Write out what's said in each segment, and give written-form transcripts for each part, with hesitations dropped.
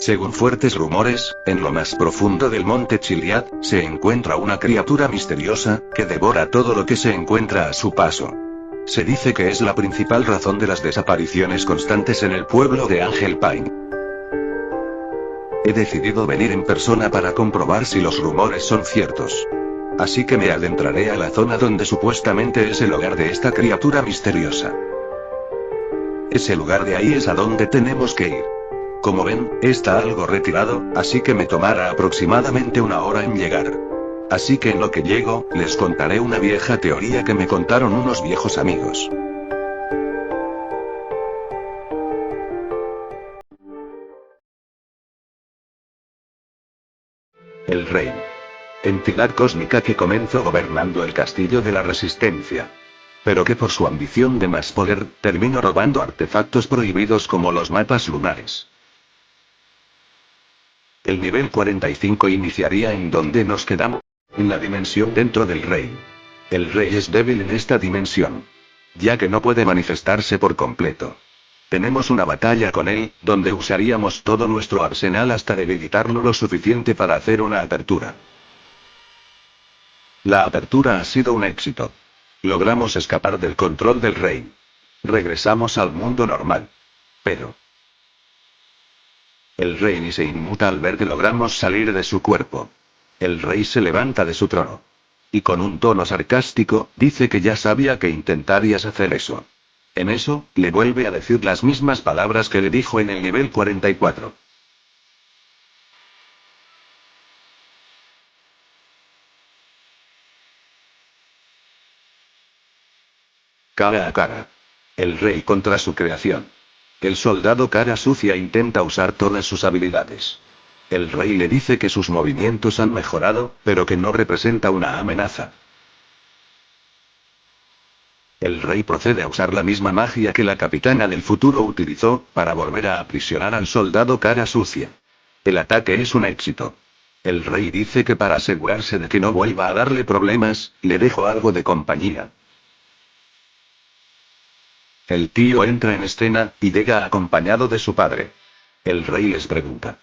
Según fuertes rumores, en lo más profundo del monte Chiliad, se encuentra una criatura misteriosa, que devora todo lo que se encuentra a su paso. Se dice que es la principal razón de las desapariciones constantes en el pueblo de Angel Pine. He decidido venir en persona para comprobar si los rumores son ciertos. Así que me adentraré a la zona donde supuestamente es el hogar de esta criatura misteriosa. Ese lugar de ahí es a donde tenemos que ir. Como ven, está algo retirado, así que me tomará aproximadamente una hora en llegar. Así que en lo que llego, les contaré una vieja teoría que me contaron unos viejos amigos. El Rey. Entidad cósmica que comenzó gobernando el castillo de la Resistencia. Pero que por su ambición de más poder, terminó robando artefactos prohibidos como los mapas lunares. El nivel 45 iniciaría en donde nos quedamos. En la dimensión dentro del Rey. El Rey es débil en esta dimensión. Ya que no puede manifestarse por completo. Tenemos una batalla con él, donde usaríamos todo nuestro arsenal hasta debilitarlo lo suficiente para hacer una apertura. La apertura ha sido un éxito. Logramos escapar del control del Rey. Regresamos al mundo normal. Pero el Rey ni se inmuta al ver que logramos salir de su cuerpo. El Rey se levanta de su trono. Y con un tono sarcástico, dice que ya sabía que intentarías hacer eso. En eso, le vuelve a decir las mismas palabras que le dijo en el nivel 44. Cara a cara. El Rey contra su creación. El soldado cara sucia intenta usar todas sus habilidades. El Rey le dice que sus movimientos han mejorado, pero que no representa una amenaza. El Rey procede a usar la misma magia que la capitana del futuro utilizó, para volver a aprisionar al soldado cara sucia. El ataque es un éxito. El Rey dice que para asegurarse de que no vuelva a darle problemas, le dejo algo de compañía. El tío entra en escena, y llega acompañado de su padre. El Rey les pregunta: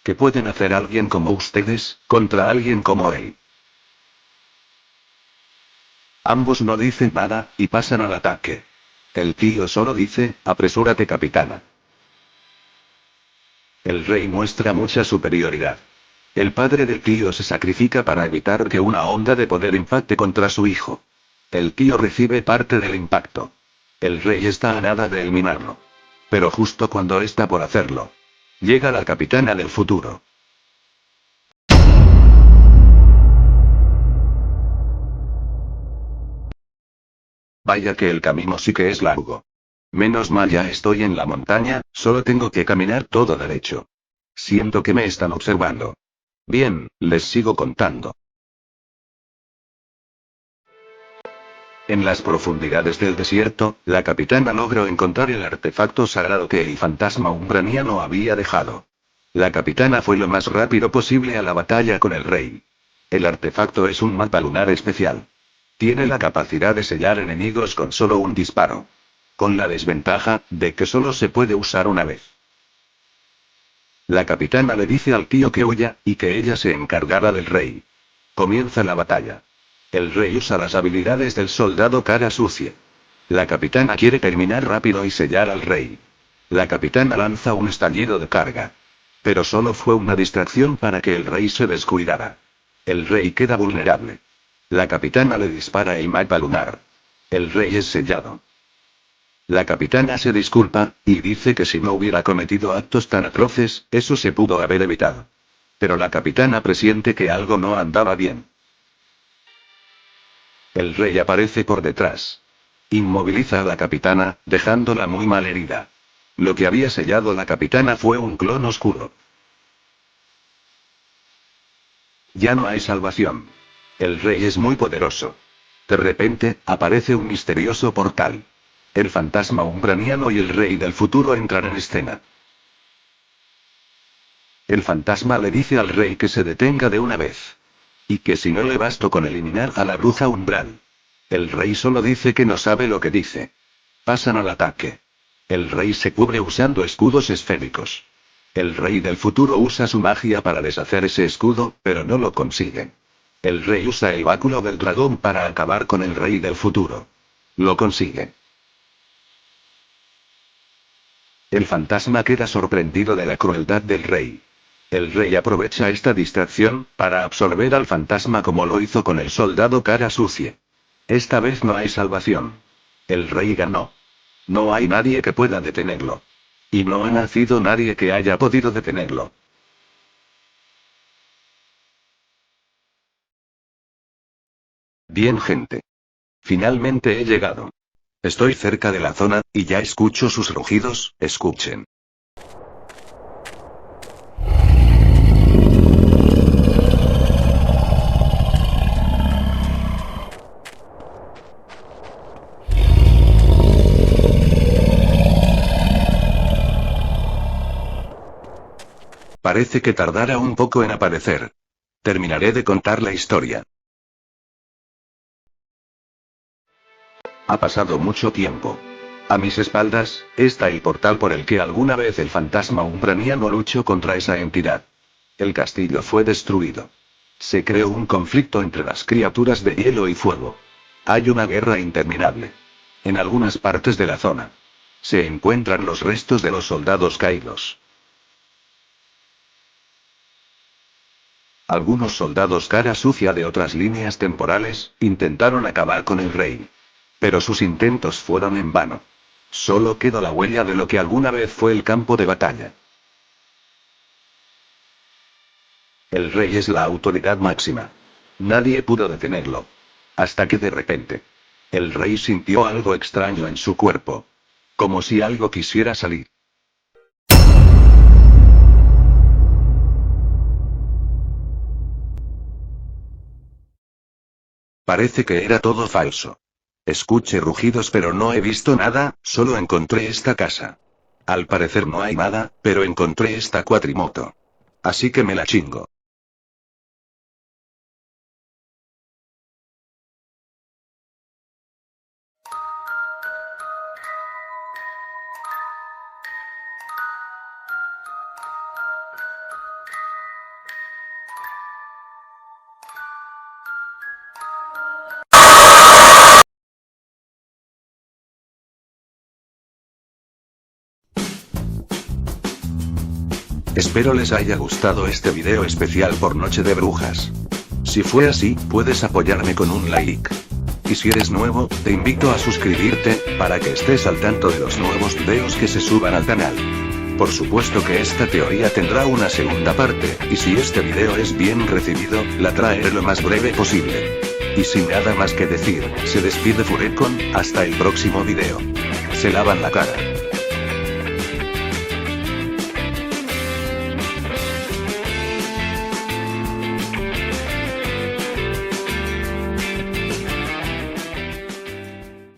¿qué pueden hacer alguien como ustedes, contra alguien como él? Ambos no dicen nada, y pasan al ataque. El tío solo dice: apresúrate capitana. El Rey muestra mucha superioridad. El padre del tío se sacrifica para evitar que una onda de poder impacte contra su hijo. El tío recibe parte del impacto. El Rey está a nada de eliminarlo. Pero justo cuando está por hacerlo, llega la capitana del futuro. Vaya que el camino sí que es largo. Menos mal ya estoy en la montaña, solo tengo que caminar todo derecho. Siento que me están observando. Bien, les sigo contando. En las profundidades del desierto, la capitana logró encontrar el artefacto sagrado que el fantasma umbraniano había dejado. La capitana fue lo más rápido posible a la batalla con el Rey. El artefacto es un mapa lunar especial. Tiene la capacidad de sellar enemigos con solo un disparo. Con la desventaja, de que solo se puede usar una vez. La capitana le dice al tío que huya, y que ella se encargará del Rey. Comienza la batalla. El Rey usa las habilidades del soldado cara sucia. La capitana quiere terminar rápido y sellar al Rey. La capitana lanza un estallido de carga. Pero solo fue una distracción para que el Rey se descuidara. El Rey queda vulnerable. La capitana le dispara el mapa lunar. El Rey es sellado. La capitana se disculpa, y dice que si no hubiera cometido actos tan atroces, eso se pudo haber evitado. Pero la capitana presiente que algo no andaba bien. El Rey aparece por detrás. Inmoviliza a la capitana, dejándola muy mal herida. Lo que había sellado la capitana fue un clon oscuro. Ya no hay salvación. El Rey es muy poderoso. De repente, aparece un misterioso portal. El fantasma umbraniano y el Rey del futuro entran en escena. El fantasma le dice al Rey que se detenga de una vez. Y que si no le bastó con eliminar a la bruja umbral. El Rey solo dice que no sabe lo que dice. Pasan al ataque. El Rey se cubre usando escudos esféricos. El rey del futuro usa su magia para deshacer ese escudo, pero no lo consigue. El rey usa el báculo del dragón para acabar con el rey del futuro. Lo consigue. El fantasma queda sorprendido de la crueldad del rey. El rey aprovecha esta distracción para absorber al fantasma como lo hizo con el soldado cara sucia. Esta vez no hay salvación. El rey ganó. No hay nadie que pueda detenerlo. Y no ha nacido nadie que haya podido detenerlo. Bien, gente. Finalmente he llegado. Estoy cerca de la zona, y ya escucho sus rugidos. Escuchen. Parece que tardará un poco en aparecer. Terminaré de contar la historia. Ha pasado mucho tiempo. A mis espaldas, está el portal por el que alguna vez el fantasma umbraniano luchó contra esa entidad. El castillo fue destruido. Se creó un conflicto entre las criaturas de hielo y fuego. Hay una guerra interminable. En algunas partes de la zona se encuentran los restos de los soldados caídos. Algunos soldados cara sucia de otras líneas temporales intentaron acabar con el rey. Pero sus intentos fueron en vano. Solo quedó la huella de lo que alguna vez fue el campo de batalla. El rey es la autoridad máxima. Nadie pudo detenerlo. Hasta que de repente, el rey sintió algo extraño en su cuerpo. Como si algo quisiera salir. Parece que era todo falso. Escuché rugidos pero no he visto nada, solo encontré esta casa. Al parecer no hay nada, pero encontré esta cuatrimoto. Así que me la chingo. Espero les haya gustado este video especial por Noche de Brujas. Si fue así, puedes apoyarme con un like. Y si eres nuevo, te invito a suscribirte, para que estés al tanto de los nuevos videos que se suban al canal. Por supuesto que esta teoría tendrá una segunda parte, y si este video es bien recibido, la traeré lo más breve posible. Y sin nada más que decir, se despide Furecon, hasta el próximo video. Se lavan la cara.